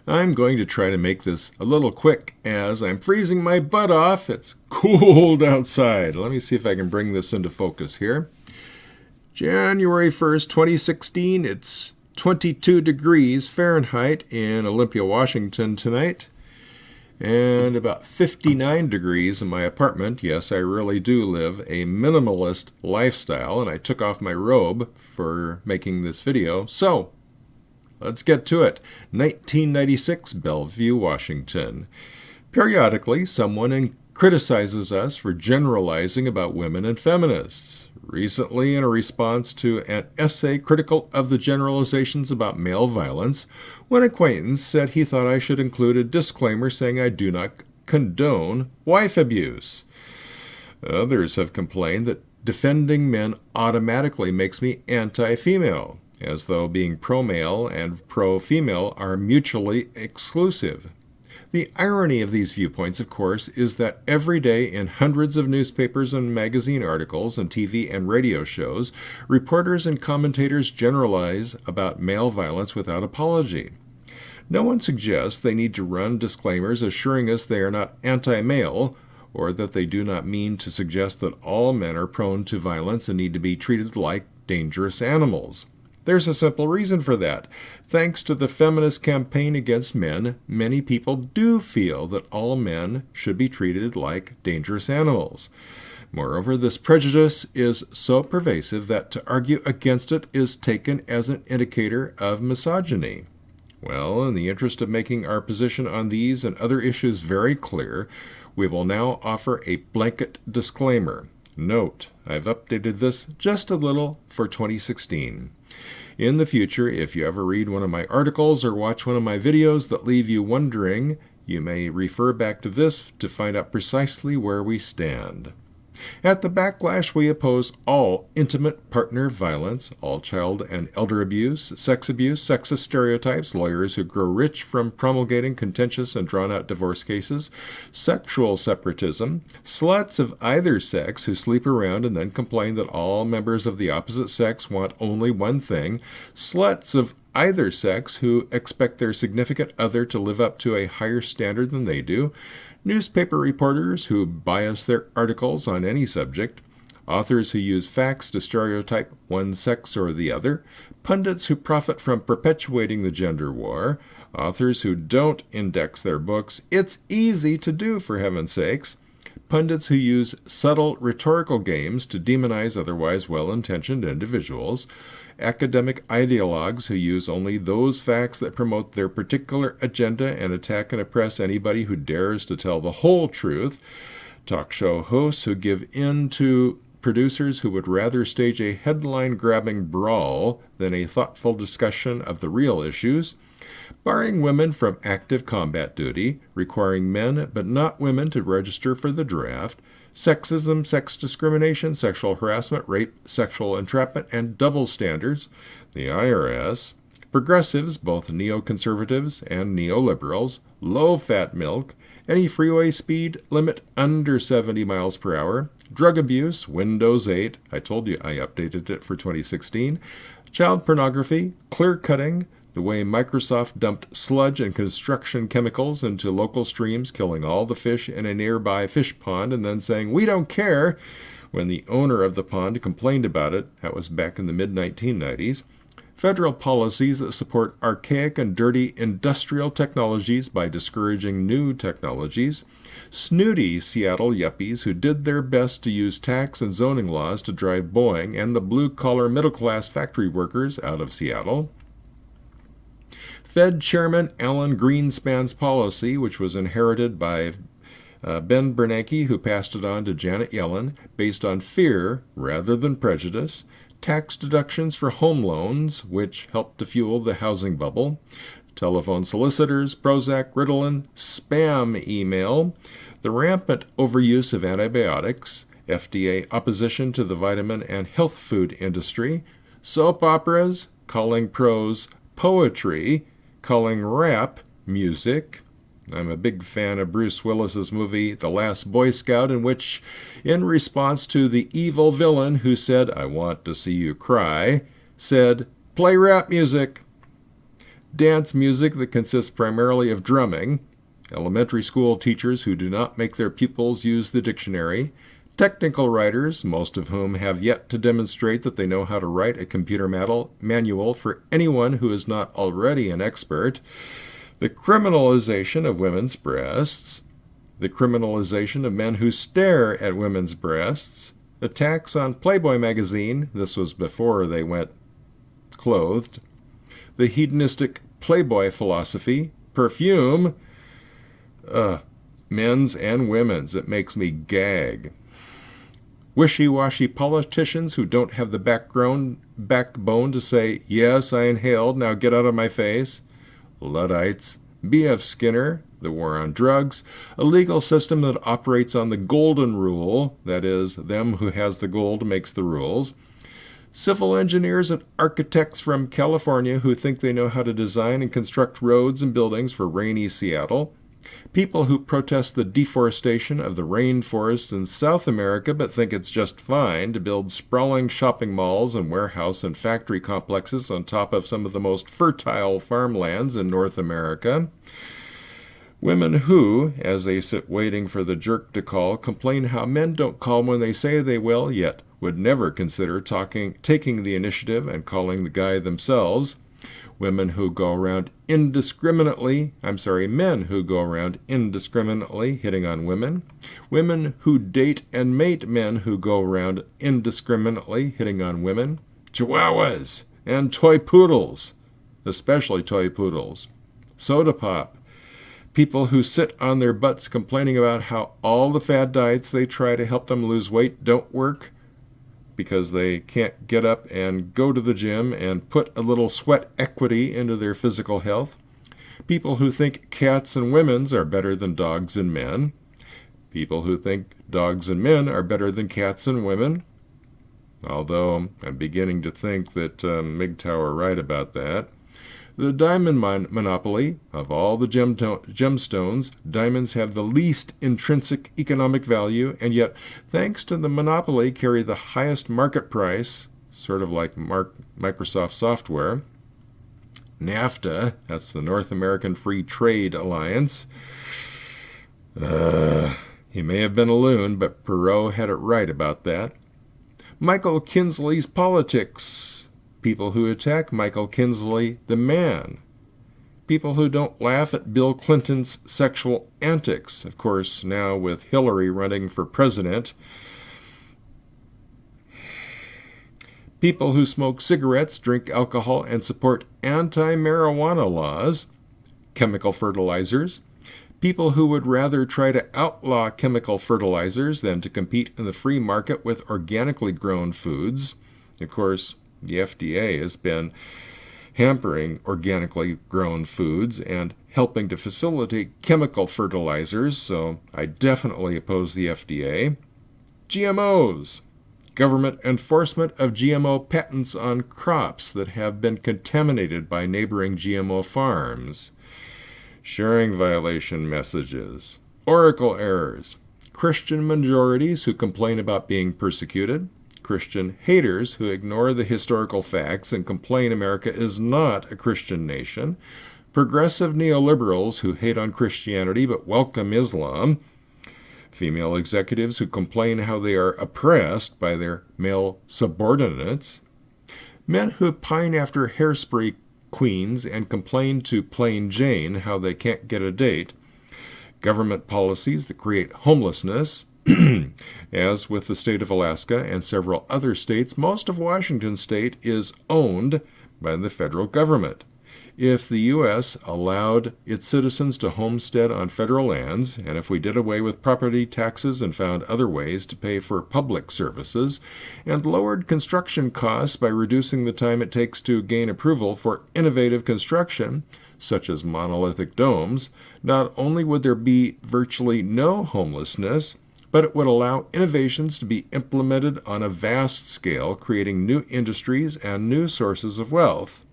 I'm going to try to make this a little quick as I'm freezing my butt off. It's cold outside. Let me see if I can bring this into focus here. January 1st, 2016. It's 22 degrees Fahrenheit in Olympia, Washington tonight. And about 59 degrees in my apartment. Yes, I really do live a minimalist lifestyle, and I took off my robe for making this video. So, let's get to it. 1996, Bellevue, Washington. Periodically, someone criticizes us for generalizing about women and feminists. Recently, in a response to an essay critical of the generalizations about male violence, one acquaintance said he thought I should include a disclaimer saying I do not condone wife abuse. Others have complained that defending men automatically makes me anti-female, as though being pro-male and pro-female are mutually exclusive. The irony of these viewpoints, of course, is that every day in hundreds of newspapers and magazine articles and TV and radio shows, reporters and commentators generalize about male violence without apology. No one suggests they need to run disclaimers assuring us they are not anti-male, or that they do not mean to suggest that all men are prone to violence and need to be treated like dangerous animals. There's a simple reason for that. Thanks to the feminist campaign against men, many people do feel that all men should be treated like dangerous animals. Moreover, this prejudice is so pervasive that to argue against it is taken as an indicator of misogyny. Well, in the interest of making our position on these and other issues very clear, we will now offer a blanket disclaimer. Note, I've updated this just a little for 2016. In the future, if you ever read one of my articles or watch one of my videos that leave you wondering, you may refer back to this to find out precisely where we stand. At the Backlash, we oppose all intimate partner violence, all child and elder abuse, sexist stereotypes, lawyers who grow rich from promulgating contentious and drawn-out divorce cases, sexual separatism, sluts of either sex who sleep around and then complain that all members of the opposite sex want only one thing, sluts of either sex who expect their significant other to live up to a higher standard than they do, newspaper reporters who bias their articles on any subject, authors who use facts to stereotype one sex or the other, pundits who profit from perpetuating the gender war, authors who don't index their books. It's easy to do, for heaven's sakes. Pundits who use subtle rhetorical games to demonize otherwise well-intentioned individuals, academic ideologues who use only those facts that promote their particular agenda and attack and oppress anybody who dares to tell the whole truth, talk show hosts who give in to producers who would rather stage a headline-grabbing brawl than a thoughtful discussion of the real issues, barring women from active combat duty, requiring men but not women to register for the draft, sexism, sex discrimination, sexual harassment, rape, sexual entrapment, and double standards, the IRS, progressives, both neoconservatives and neoliberals, low-fat milk, any freeway speed limit under 70 miles per hour, drug abuse, Windows 8, I told you I updated it for 2016, child pornography, clear-cutting, the way Microsoft dumped sludge and construction chemicals into local streams, killing all the fish in a nearby fish pond, and then saying, "We don't care," when the owner of the pond complained about it. That was back in the mid-1990s. Federal policies that support archaic and dirty industrial technologies by discouraging new technologies. Snooty Seattle yuppies who did their best to use tax and zoning laws to drive Boeing and the blue-collar middle-class factory workers out of Seattle. Fed Chairman Alan Greenspan's policy, which was inherited by Ben Bernanke, who passed it on to Janet Yellen, based on fear rather than prejudice. Tax deductions for home loans, which helped to fuel the housing bubble. Telephone solicitors, Prozac, Ritalin, spam email. The rampant overuse of antibiotics. FDA opposition to the vitamin and health food industry. Soap operas, calling prose poetry, calling rap music. I'm a big fan of Bruce Willis's movie The Last Boy Scout, in which, in response to the evil villain who said, "I want to see you cry," said, "Play rap music." dance music that consists primarily of drumming, elementary school teachers who do not make their pupils use the dictionary, technical writers, most of whom have yet to demonstrate that they know how to write a computer manual for anyone who is not already an expert, the criminalization of women's breasts, the criminalization of men who stare at women's breasts, attacks on Playboy magazine, this was before they went clothed, the hedonistic Playboy philosophy, perfume, men's and women's. It makes me gag. Wishy-washy politicians who don't have the backbone to say, yes, I inhaled, now get out of my face. Luddites. B.F. Skinner, the war on drugs, a legal system that operates on the golden rule, that is, them who has the gold makes the rules. Civil engineers and architects from California who think they know how to design and construct roads and buildings for rainy Seattle. People who protest the deforestation of the rainforests in South America but think it's just fine to build sprawling shopping malls and warehouse and factory complexes on top of some of the most fertile farmlands in North America. Women who, as they sit waiting for the jerk to call, complain how men don't call when they say they will, yet would never consider taking the initiative and calling the guy themselves. Men who go around indiscriminately hitting on women. Women who date and mate men who go around indiscriminately hitting on women. Chihuahuas and toy poodles, especially toy poodles. Soda pop. People who sit on their butts complaining about how all the fad diets they try to help them lose weight don't work because they can't get up and go to the gym and put a little sweat equity into their physical health. People who think cats and women's are better than dogs and men. People who think dogs and men are better than cats and women. Although I'm beginning to think that MGTOW are right about that. The diamond monopoly. Of all the gemstones, diamonds have the least intrinsic economic value, and yet, thanks to the monopoly, carry the highest market price, sort of like Microsoft software. NAFTA, that's the North American Free Trade Alliance. He may have been a loon, but Perot had it right about that. Michael Kinsley's politics. People who attack Michael Kinsley, the man. People who don't laugh at Bill Clinton's sexual antics. Of course, now with Hillary running for president. People who smoke cigarettes, drink alcohol, and support anti-marijuana laws. Chemical fertilizers. People who would rather try to outlaw chemical fertilizers than to compete in the free market with organically grown foods. Of course, the FDA has been hampering organically grown foods and helping to facilitate chemical fertilizers, so I definitely oppose the FDA. GMOs. Government enforcement of GMO patents on crops that have been contaminated by neighboring GMO farms. Sharing violation messages. Oracle errors. Christian majorities who complain about being persecuted. Christian haters who ignore the historical facts and complain America is not a Christian nation, progressive neoliberals who hate on Christianity but welcome Islam, female executives who complain how they are oppressed by their male subordinates, men who pine after hairspray queens and complain to Plain Jane how they can't get a date, government policies that create homelessness. As with the state of Alaska and several other states, most of Washington state is owned by the federal government. If the U.S. allowed its citizens to homestead on federal lands, and if we did away with property taxes and found other ways to pay for public services, and lowered construction costs by reducing the time it takes to gain approval for innovative construction, such as monolithic domes, not only would there be virtually no homelessness, but it would allow innovations to be implemented on a vast scale, creating new industries and new sources of wealth.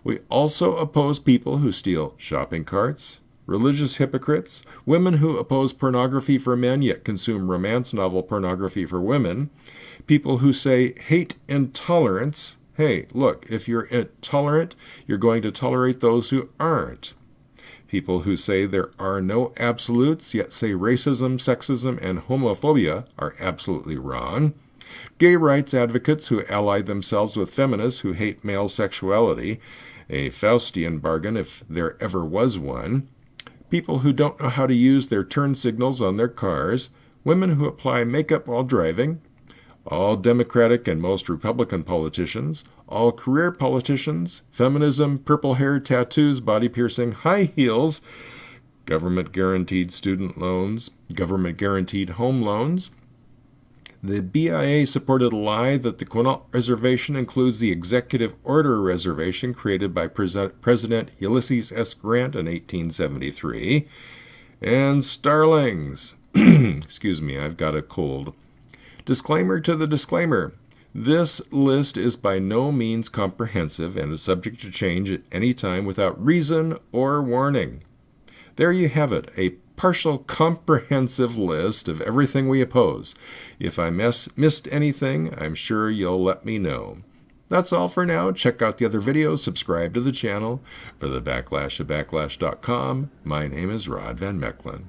We also oppose people who steal shopping carts, religious hypocrites, women who oppose pornography for men yet consume romance novel pornography for women, people who say hate intolerance Hey, look, if you're intolerant, you're going to tolerate those who aren't. People who say there are no absolutes, yet say racism, sexism, and homophobia are absolutely wrong. Gay rights advocates who ally themselves with feminists who hate male sexuality, a Faustian bargain if there ever was one. People who don't know how to use their turn signals on their cars. Women who apply makeup while driving. All Democratic and most Republican politicians, all career politicians, feminism, purple hair, tattoos, body piercing, high heels, government-guaranteed student loans, government-guaranteed home loans. The BIA supported a lie that the Quinault Reservation includes the Executive Order Reservation created by President Ulysses S. Grant in 1873. And starlings. Excuse me, I've got a cold. Disclaimer to the disclaimer. This list is by no means comprehensive and is subject to change at any time without reason or warning. There you have it, a partial comprehensive list of everything we oppose. If I missed anything, I'm sure you'll let me know. That's all for now. Check out the other videos, subscribe to the channel. For the Backlash at Backlash.com, my name is Rod Van Mechelen.